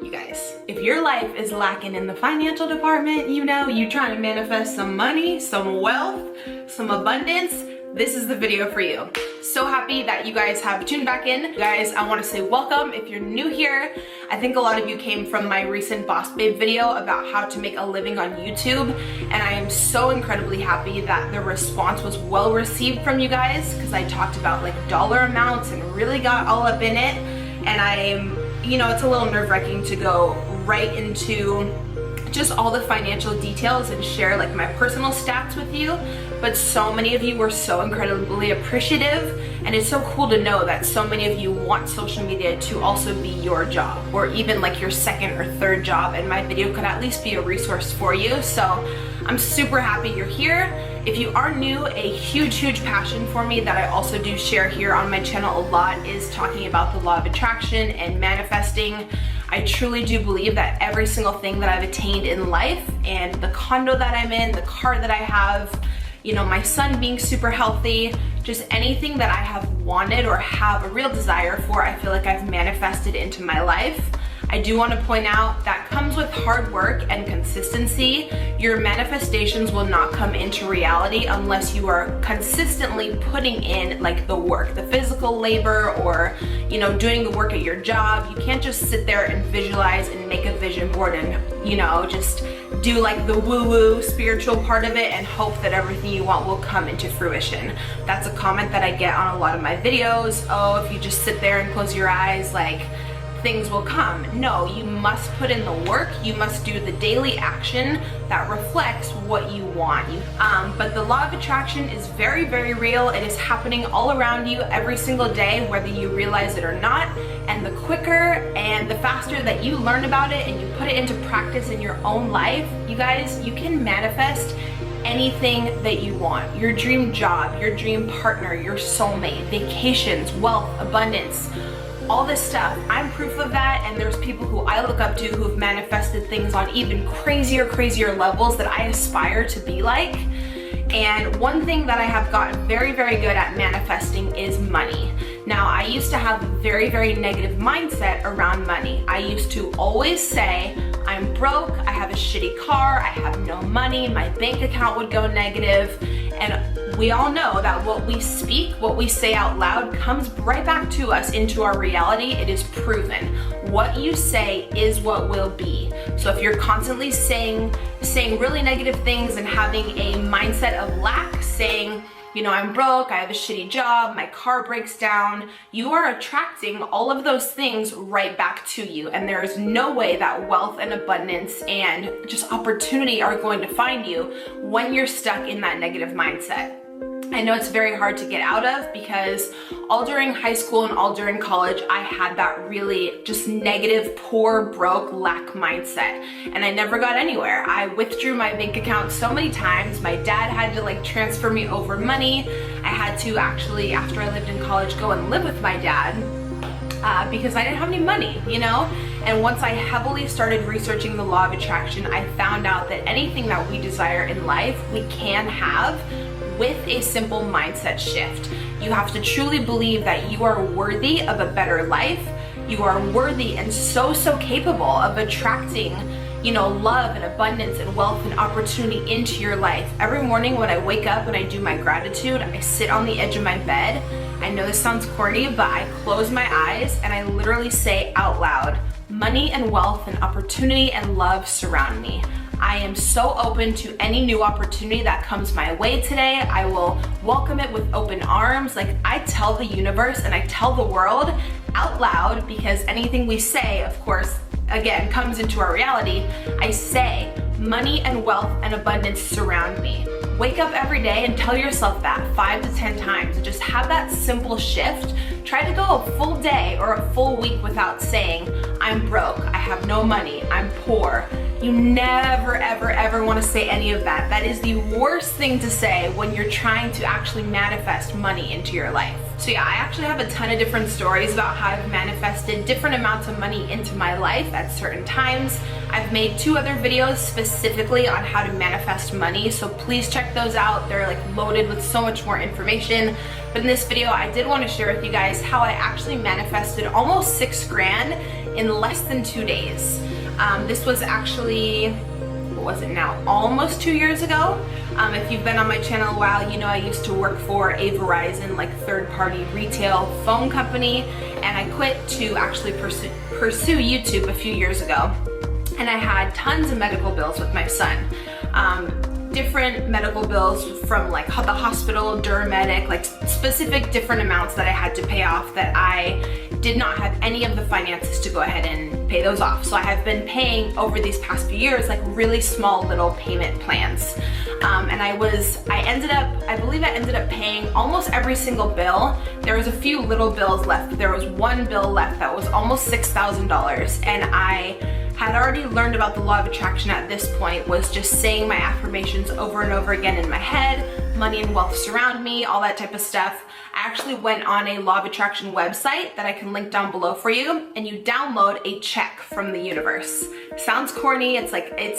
You guys, if your life is lacking in the financial department, you know, you trying to manifest some money, some wealth, some abundance, this is the video for you. So happy that you guys have tuned back in. Guys, I want to say welcome. If you're new here, I think a lot of you came from my recent Boss Babe video about how to make a living on YouTube, and I am so incredibly happy that the response was well received from you guys, because I talked about like dollar amounts and really got all up in it. And I'm, you know, it's a little nerve-wracking to go right into just all the financial details and share like my personal stats with you, but so many of you were so incredibly appreciative, and it's so cool to know that so many of you want social media to also be your job, or even like your second or third job, and my video could at least be a resource for you. So I'm super happy you're here. If you are new, a huge passion for me that I also do share here on my channel a lot is talking about the law of attraction and manifesting. I truly do believe that every single thing that I've attained in life, and the condo that I'm in, the car that I have, you know, my son being super healthy, just anything that I have wanted or have a real desire for, I feel like I've manifested into my life. I do want to point out that comes with hard work and consistency. Your manifestations will not come into reality unless you are consistently putting in like the work, the physical labor, or, you know, doing the work at your job. You can't just sit there and visualize and make a vision board and, you know, just do like the woo-woo spiritual part of it and hope that everything you want will come into fruition. That's a comment that I get on a lot of my videos. Oh, if you just sit there and close your eyes, like, things will come. No, you must put in the work. You must do the daily action that reflects what you want. But the law of attraction is very real. It is happening all around you every single day, whether you realize it or not. And the quicker and the faster that you learn about it and you put it into practice in your own life, you guys, you can manifest anything that you want. Your dream job, your dream partner, your soulmate, vacations, wealth, abundance, all this stuff. I'm proof of that, and there's people who I look up to who've manifested things on even crazier levels that I aspire to be like. And one thing that I have gotten very good at manifesting is money. Now, I used to have a very negative mindset around money. I used to always say, I'm broke, I have a shitty car, I have no money, my bank account would go negative. And we all know that what we speak, what we say out loud, comes right back to us into our reality. It is proven. What you say is what will be. So if you're constantly saying really negative things and having a mindset of lack, saying, you know, I'm broke, I have a shitty job, my car breaks down, you are attracting all of those things right back to you. And there is no way that wealth and abundance and just opportunity are going to find you when you're stuck in that negative mindset. I know it's very hard to get out of, because all during high school and all during college, I had that really just negative, poor, broke, lack mindset, and I never got anywhere. I withdrew my bank account so many times. My dad had to like transfer me over money. I had to actually, after I lived in college, go and live with my dad because I didn't have any money, you know? And once I heavily started researching the law of attraction, I found out that anything that we desire in life, we can have with a simple mindset shift. You have to truly believe that you are worthy of a better life. You are worthy and so capable of attracting, you know, love and abundance and wealth and opportunity into your life. Every morning when I wake up and I do my gratitude, I sit on the edge of my bed. I know this sounds corny, but I close my eyes and I literally say out loud, money and wealth and opportunity and love surround me. I am so open to any new opportunity that comes my way today. I will welcome it with open arms. Like, I tell the universe and I tell the world out loud, because anything we say, of course, again, comes into our reality. I say, money and wealth and abundance surround me. Wake up every day and tell yourself that 5 to 10 times. Just have that simple shift. Try to go a full day or a full week without saying, I'm broke, I have no money, I'm poor. You never ever want to say any of that. That is the worst thing to say when you're trying to actually manifest money into your life. So yeah, I actually have a ton of different stories about how I've manifested different amounts of money into my life at certain times. I've made 2 other videos specifically on how to manifest money, so please check those out. They're like loaded with so much more information. But in this video, I did want to share with you guys how I actually manifested almost 6 grand in less than 2 days. This was actually, what was it now? Almost 2 years ago. If you've been on my channel a while, you know I used to work for a Verizon like third-party retail phone company, and I quit to actually pursue YouTube a few years ago. And I had tons of medical bills with my son. Different medical bills from like the hospital, Duramedic, like specific different amounts that I had to pay off that I did not have any of the finances to go ahead and pay those off. So I have been paying over these past few years like really small little payment plans. And I believe I ended up paying almost every single bill. There was a few little bills left. There was one bill left that was almost $6,000, and I had already learned about the law of attraction at this point, was just saying my affirmations over and over again in my head, money and wealth surround me, all that type of stuff. I actually went on a law of attraction website that I can link down below for you, and you download a check from the universe. Sounds corny, it's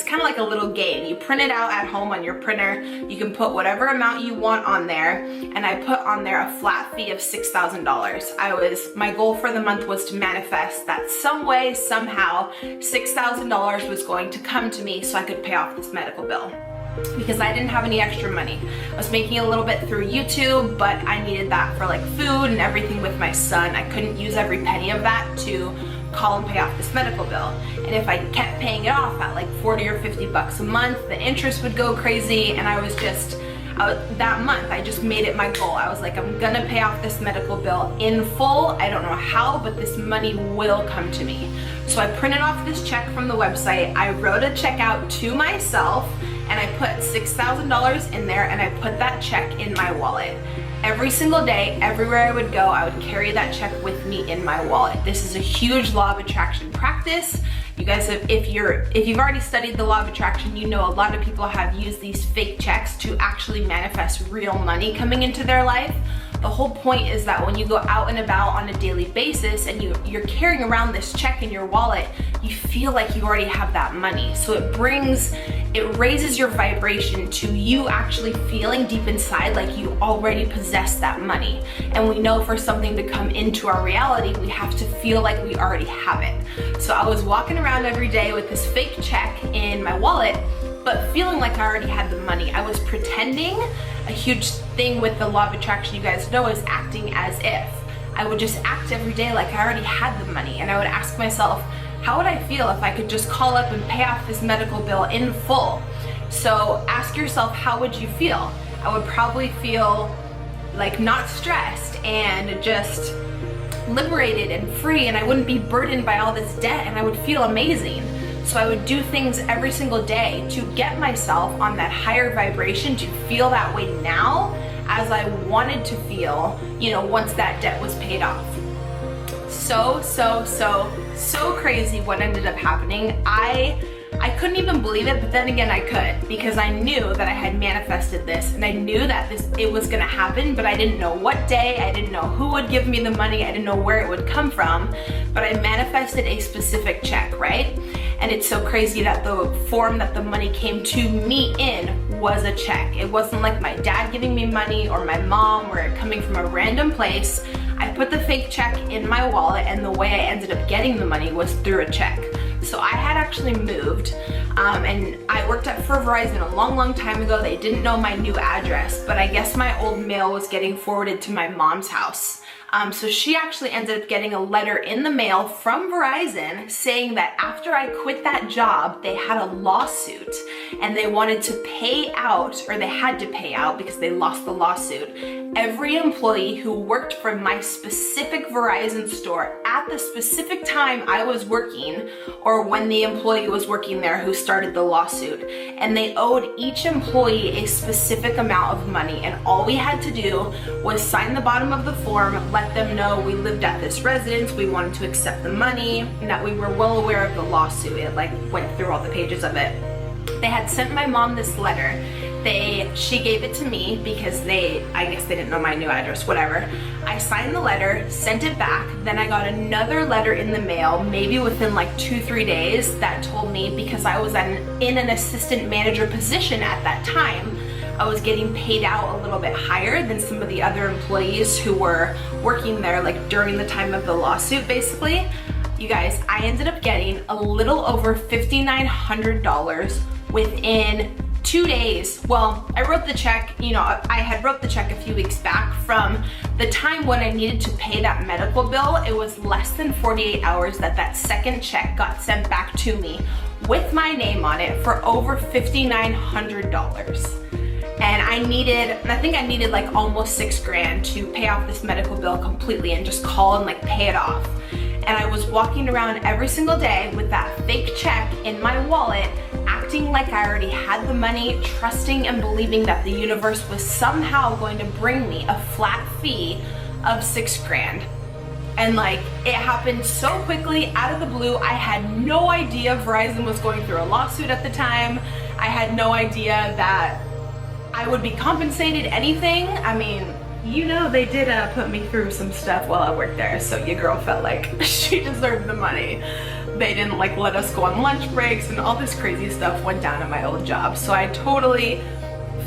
kind of like a little game. You print it out at home on your printer, you can put whatever amount you want on there, and I put on there a flat fee of $6,000. My goal for the month was to manifest that some way, somehow, $6,000 was going to come to me so I could pay off this medical bill. Because I didn't have any extra money. I was making a little bit through YouTube, but I needed that for like food and everything with my son. I couldn't use every penny of that to call and pay off this medical bill. And if I kept paying it off at like 40 or 50 bucks a month, the interest would go crazy, and that month I just made it my goal. I was like, I'm gonna pay off this medical bill in full. I don't know how, but this money will come to me. So I printed off this check from the website. I wrote a check out to myself, and I put $6,000 in there, and I put that check in my wallet. Every single day, everywhere I would go, I would carry that check with me in my wallet. This is a huge law of attraction practice. You guys have, if you've already studied the law of attraction, you know a lot of people have used these fake checks to actually manifest real money coming into their life. The whole point is that when you go out and about on a daily basis and you're carrying around this check in your wallet, you feel like you already have that money. So it raises your vibration to you actually feeling deep inside like you already possess that money. And we know for something to come into our reality, we have to feel like we already have it. So I was walking around every day with this fake check in my wallet, but feeling like I already had the money. I was pretending. A huge thing with the law of attraction, you guys know, is acting as if. I would just act every day like I already had the money, and I would ask myself, how would I feel if I could just call up and pay off this medical bill in full? So ask yourself, how would you feel? I would probably feel like not stressed and just liberated and free, and I wouldn't be burdened by all this debt, and I would feel amazing. So I would do things every single day to get myself on that higher vibration, to feel that way now as I wanted to feel, once that debt was paid off. So crazy what ended up happening. I couldn't even believe it, but then again I could, because I knew that I had manifested this, and I knew that it was gonna happen, but I didn't know what day, I didn't know who would give me the money, I didn't know where it would come from, but I manifested a specific check, right? And it's so crazy that the form that the money came to me in was a check. It wasn't like my dad giving me money or my mom, or it coming from a random place. I put the fake check in my wallet, and the way I ended up getting the money was through a check. So I had actually moved, and I worked for Verizon a long time ago. They didn't know my new address, but I guess my old mail was getting forwarded to my mom's house. So she actually ended up getting a letter in the mail from Verizon saying that after I quit that job, they had a lawsuit, and they wanted to pay out, or they had to pay out because they lost the lawsuit, every employee who worked for my specific Verizon store at the specific time I was working, or when the employee was working there who started the lawsuit. And they owed each employee a specific amount of money, and all we had to do was sign the bottom of the form, let them know we lived at this residence, we wanted to accept the money, and that we were well aware of the lawsuit. It went through all the pages of it. They had sent my mom this letter She gave it to me because I guess they didn't know my new address, whatever. I signed the letter, sent it back, then I got another letter in the mail, maybe within like 2-3 days, that told me because I was in an assistant manager position at that time, I was getting paid out a little bit higher than some of the other employees who were working there like during the time of the lawsuit, basically. You guys, I ended up getting a little over $5,900 within 2 days. Well, I wrote the check, I had wrote the check a few weeks back. From the time when I needed to pay that medical bill, it was less than 48 hours that second check got sent back to me with my name on it for over $5,900. And I think I needed like almost $6,000 to pay off this medical bill completely and just call and like pay it off. And I was walking around every single day with that fake check in my wallet, acting like I already had the money, trusting and believing that the universe was somehow going to bring me a flat fee of $6,000. And like, it happened so quickly, out of the blue. I had no idea Verizon was going through a lawsuit at the time. I had no idea that I would be compensated anything. I mean, they did put me through some stuff while I worked there, so your girl felt like she deserved the money. They didn't like let us go on lunch breaks, and all this crazy stuff went down at my old job. So I totally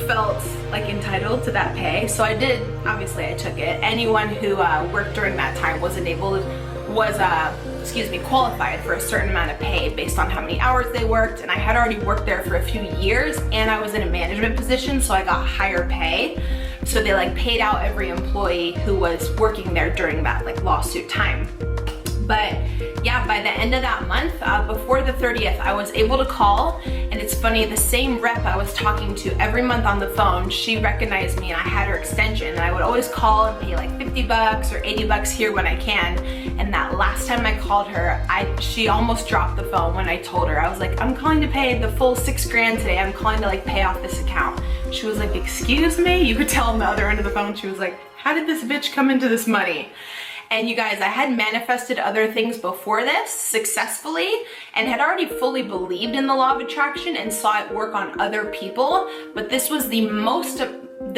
felt like entitled to that pay. So I did, obviously I took it. Anyone who worked during that time was qualified for a certain amount of pay based on how many hours they worked. And I had already worked there for a few years, and I was in a management position, so I got higher pay. So they like paid out every employee who was working there during that like lawsuit time. But yeah, by the end of that month, before the 30th, I was able to call. And it's funny, the same rep I was talking to every month on the phone, she recognized me and I had her extension. And I would always call and pay like $50 or $80 here when I can. And that last time I called her, she almost dropped the phone when I told her. I was like, I'm calling to pay the full $6,000 today. I'm calling to like pay off this account. She was like, excuse me? You could tell on the other end of the phone, she was like, how did this bitch come into this money? And you guys, I had manifested other things before this successfully and had already fully believed in the law of attraction and saw it work on other people. But this was the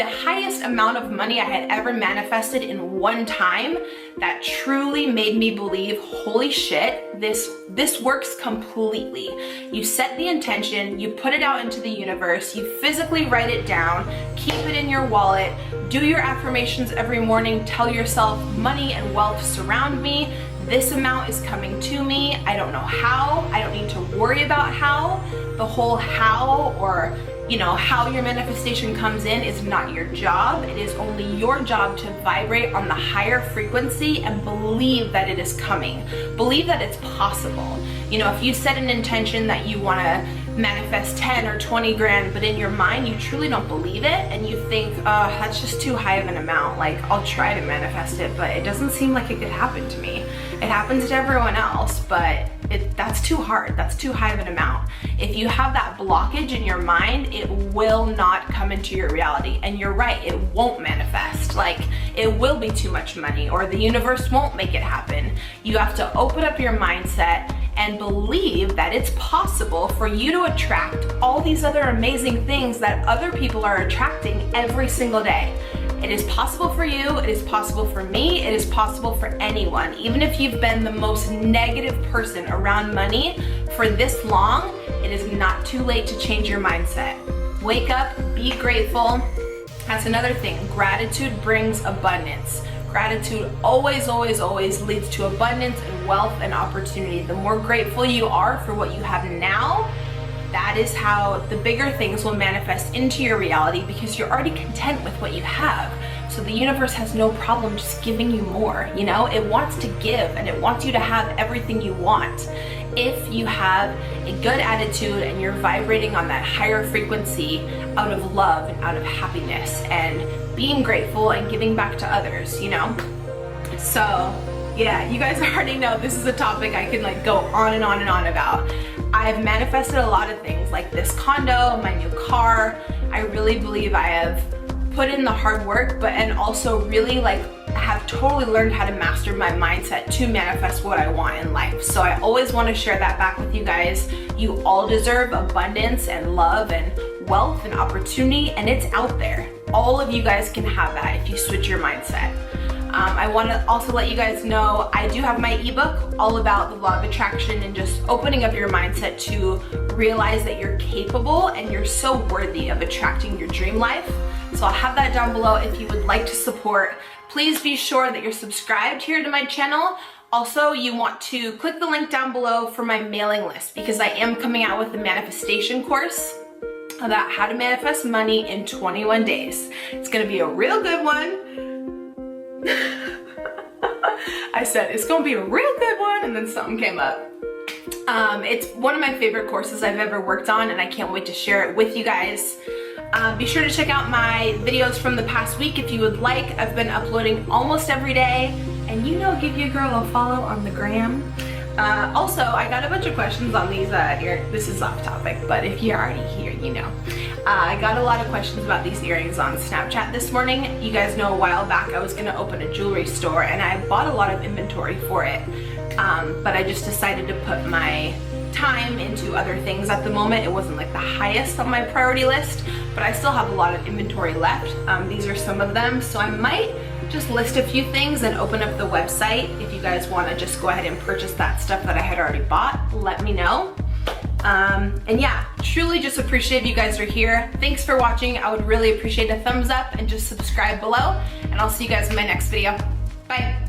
highest amount of money I had ever manifested in one time that truly made me believe, holy shit, this works completely. You set the intention, you put it out into the universe, you physically write it down, keep it in your wallet, do your affirmations every morning, tell yourself, money and wealth surround me, this amount is coming to me, I don't know how, I don't need to worry about how. The whole how, or how your manifestation comes in, is not your job. It is only your job to vibrate on the higher frequency and believe that it is coming. Believe that it's possible. If you set an intention that you want to manifest 10 or 20 grand, but in your mind you truly don't believe it and you think, oh, that's just too high of an amount, like I'll try to manifest it, but it doesn't seem like it could happen to me. It happens to everyone else, but that's too hard, that's too high of an amount. If you have that blockage in your mind, it will not come into your reality. And you're right, it won't manifest. Like, it will be too much money, or the universe won't make it happen. You have to open up your mindset and believe that it's possible for you to attract all these other amazing things that other people are attracting every single day. It is possible for you, it is possible for me, it is possible for anyone. Even if you've been the most negative person around money for this long, it is not too late to change your mindset. Wake up, be grateful. That's another thing. Gratitude brings abundance. Gratitude always, always, always leads to abundance and wealth and opportunity. The more grateful you are for what you have now, that is how the bigger things will manifest into your reality, because you're already content with what you have. So the universe has no problem just giving you more, It wants to give, and it wants you to have everything you want. If you have a good attitude and you're vibrating on that higher frequency out of love and out of happiness and being grateful and giving back to others, So yeah, you guys already know this is a topic I can go on and on and on about. I've manifested a lot of things, like this condo, my new car. I really believe I have put in the hard work, and also really have totally learned how to master my mindset to manifest what I want in life. So I always want to share that back with you guys. You all deserve abundance and love and wealth and opportunity, and it's out there. All of you guys can have that if you switch your mindset. I want to also let you guys know I do have my ebook all about the law of attraction and just opening up your mindset to realize that you're capable and you're so worthy of attracting your dream life. So I'll have that down below if you would like to support. Please be sure that you're subscribed here to my channel. Also, you want to click the link down below for my mailing list because I am coming out with a manifestation course about how to manifest money in 21 days. It's gonna be a real good one. I said it's gonna be a real good one and then something came up. It's one of my favorite courses I've ever worked on and I can't wait to share it with you guys. Be sure to check out my videos from the past week if you would like. I've been uploading almost every day, and you know, give your girl a follow on the gram. Also, I got a bunch of questions on these this is off topic, but if you're already here, you know. I got a lot of questions about these earrings on Snapchat this morning. You guys know a while back I was gonna open a jewelry store and I bought a lot of inventory for it, but I just decided to put my time into other things at the moment. It wasn't like the highest on my priority list, but I still have a lot of inventory left. These are some of them, so I might just list a few things and open up the website. If you guys want to just go ahead and purchase that stuff that I had already bought, let me know. And yeah, truly just appreciate if you guys are here. Thanks for watching. I would really appreciate a thumbs up and just subscribe below, and I'll see you guys in my next video. Bye.